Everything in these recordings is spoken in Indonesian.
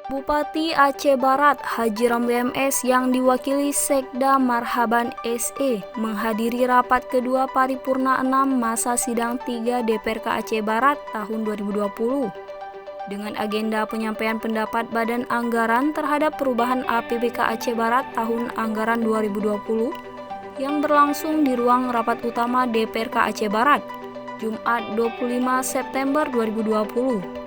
Bupati Aceh Barat Haji Ramli MS yang diwakili Sekda Marhaban SE menghadiri rapat kedua paripurna 6 masa sidang 3 DPRK Aceh Barat tahun 2020 dengan agenda penyampaian pendapat Badan Anggaran terhadap perubahan APBK Aceh Barat tahun anggaran 2020 yang berlangsung di ruang rapat utama DPRK Aceh Barat Jumat 25 September 2020.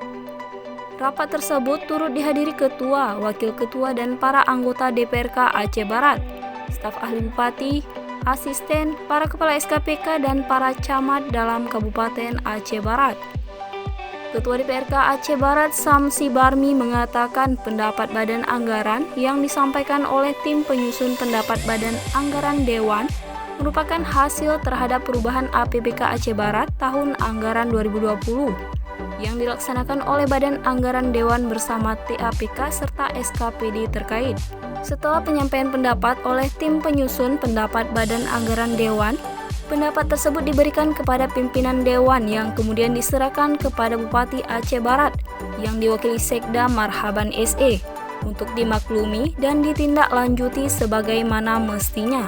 Rapat tersebut turut dihadiri Ketua, Wakil Ketua, dan para anggota DPRK Aceh Barat, staf ahli Bupati, asisten, para kepala SKPK, dan para camat dalam Kabupaten Aceh Barat. Ketua DPRK Aceh Barat Samsi Barmi mengatakan pendapat Badan Anggaran yang disampaikan oleh tim penyusun pendapat Badan Anggaran Dewan merupakan hasil terhadap perubahan APBK Aceh Barat tahun anggaran 2020 yang dilaksanakan oleh Badan Anggaran Dewan bersama TAPK serta SKPD terkait. Setelah penyampaian pendapat oleh tim penyusun pendapat Badan Anggaran Dewan, pendapat tersebut diberikan kepada pimpinan Dewan yang kemudian diserahkan kepada Bupati Aceh Barat yang diwakili Sekda Marhaban SE untuk dimaklumi dan ditindaklanjuti sebagaimana mestinya.